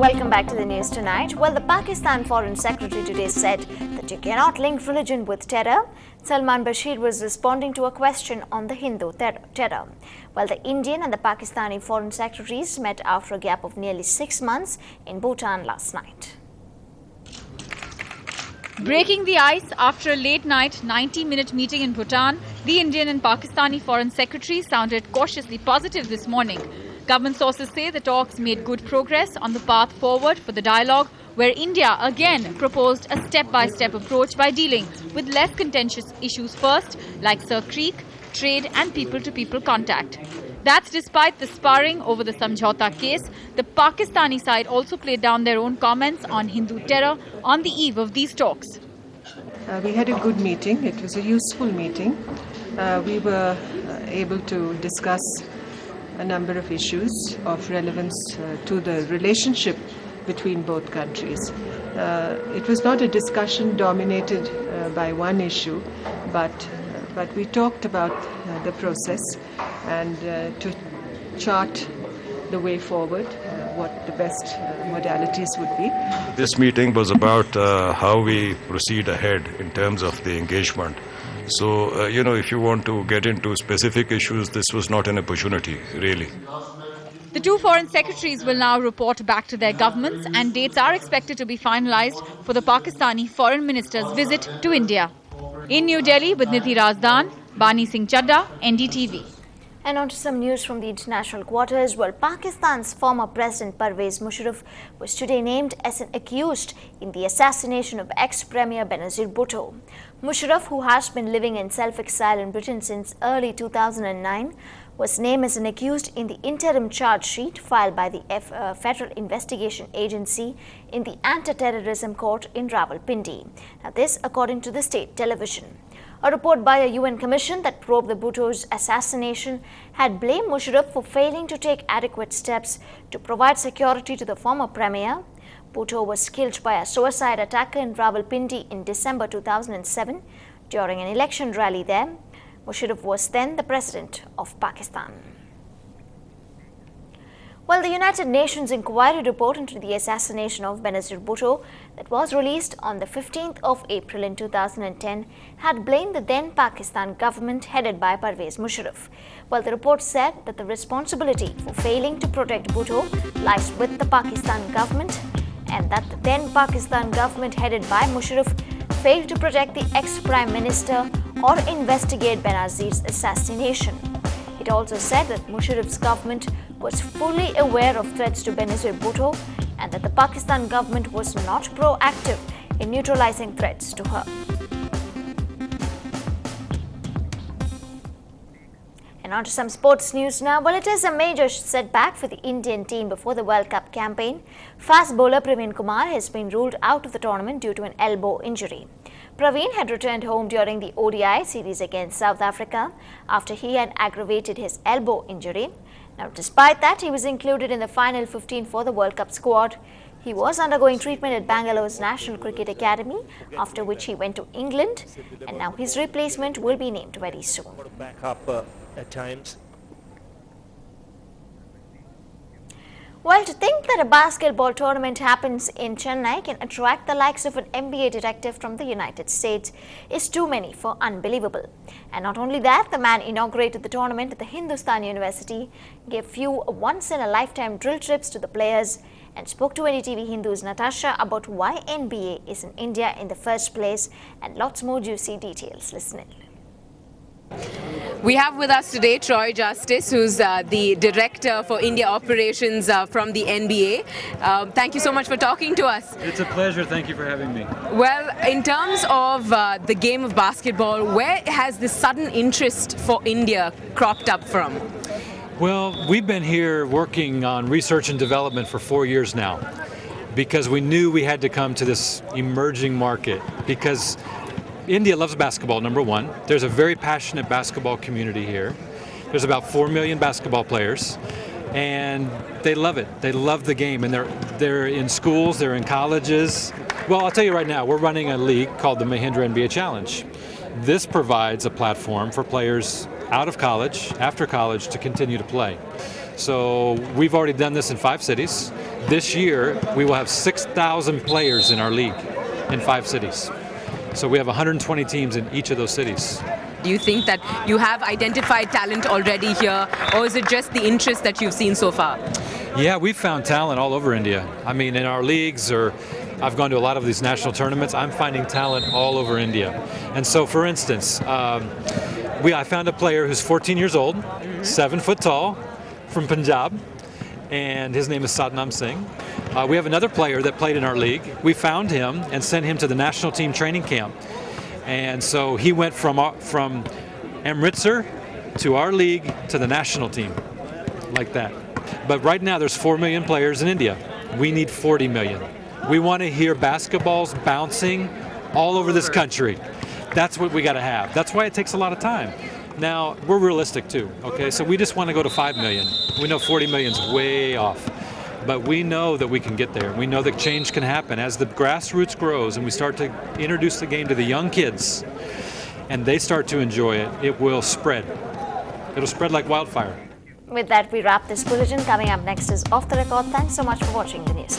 Welcome back to the news tonight. Well, the Pakistan Foreign Secretary today said that you cannot link religion with terror. Salman Bashir was responding to a question on the Hindu terror. Well, the Indian and the Pakistani Foreign Secretaries met after a gap of nearly 6 months in Bhutan last night. Breaking the ice after a late-night 90-minute meeting in Bhutan, the Indian and Pakistani Foreign Secretaries sounded cautiously positive this morning. Government sources say the talks made good progress on the path forward for the dialogue, where India again proposed a step-by-step approach by dealing with less contentious issues first, like Sir Creek, trade and people-to-people contact. That's despite the sparring over the Samjhauta case. The Pakistani side also played down their own comments on Hindu terror on the eve of these talks. We had a good meeting. It was a useful meeting. We were able to discuss a number of issues of relevance to the relationship between both countries. It was not a discussion dominated by one issue, but we talked about the process and to chart the way forward, what the best modalities would be. This meeting was about how we proceed ahead in terms of the engagement. So, if you want to get into specific issues, this was not an opportunity, really. The two foreign secretaries will now report back to their governments, and dates are expected to be finalized for the Pakistani foreign minister's visit to India. In New Delhi with Nidhi Razdan, Bani Singh Chadda, NDTV. And on to some news from the international quarters. Well, Pakistan's former President Pervez Musharraf was today named as an accused in the assassination of ex-Premier Benazir Bhutto. Musharraf, who has been living in self-exile in Britain since early 2009, was named as an accused in the interim charge sheet filed by the Federal Investigation Agency in the Anti-Terrorism Court in Rawalpindi. Now, this according to the state television. A report by a UN commission that probed the Bhutto's assassination had blamed Musharraf for failing to take adequate steps to provide security to the former premier. Bhutto was killed by a suicide attacker in Rawalpindi in December 2007 during an election rally there. Musharraf was then the president of Pakistan. Well, the United Nations inquiry report into the assassination of Benazir Bhutto that was released on the 15th of April in 2010 had blamed the then Pakistan government headed by Pervez Musharraf. Well, the report said that the responsibility for failing to protect Bhutto lies with the Pakistan government and that the then Pakistan government headed by Musharraf failed to protect the ex-Prime Minister or investigate Benazir's assassination. It also said that Musharraf's government was fully aware of threats to Benazir Bhutto and that the Pakistan government was not proactive in neutralizing threats to her. And on to some sports news now. Well, it is a major setback for the Indian team before the World Cup campaign. Fast bowler Praveen Kumar has been ruled out of the tournament due to an elbow injury. Praveen had returned home during the ODI series against South Africa after he had aggravated his elbow injury. Now, despite that, he was included in the final 15 for the World Cup squad. He was undergoing treatment at Bangalore's National Cricket Academy, after which he went to England, and now his replacement will be named very soon. Back up at times. Well, to think that a basketball tournament happens in Chennai can attract the likes of an NBA detective from the United States is too many for unbelievable. And not only that, the man inaugurated the tournament at the Hindustan University, gave few once-in-a-lifetime drill trips to the players, and spoke to NDTV Hindu's Natasha about why NBA is in India in the first place and lots more juicy details. Listen in. We have with us today Troy Justice, who's the Director for India Operations from the NBA. Thank you so much for talking to us. It's a pleasure. Thank you for having me. Well, in terms of the game of basketball, where has this sudden interest for India cropped up from? Well, we've been here working on research and development for 4 years now because we knew we had to come to this emerging market because India loves basketball, number one. There's a very passionate basketball community here. There's about 4 million basketball players, and they love it. They love the game, and they're in schools, they're in colleges. Well, I'll tell you right now, we're running a league called the Mahindra NBA Challenge. This provides a platform for players out of college, after college, to continue to play. So we've already done this in 5 cities. This year, we will have 6,000 players in our league in 5 cities. So we have 120 teams in each of those cities. Do you think that you have identified talent already here, or is it just the interest that you've seen so far? Yeah, we've found talent all over India. I mean, in our leagues, or I've gone to a lot of these national tournaments, I'm finding talent all over India. And so, for instance, I found a player who's 14 years old, 7 foot tall, from Punjab, and his name is Satnam Singh. We have another player that played in our league. We found him and sent him to the national team training camp. And so he went from Amritsar to our league to the national team, like that. But right now there's 4 million players in India. We need 40 million. We want to hear basketballs bouncing all over this country. That's what we got to have. That's why it takes a lot of time. Now, we're realistic too, okay? So we just want to go to 5 million. We know 40 million's way off. But we know that we can get there. We know that change can happen. As the grassroots grows and we start to introduce the game to the young kids and they start to enjoy it, it will spread. It'll spread like wildfire. With that, we wrap this bulletin. Coming up next is Off the Record. Thanks so much for watching the news.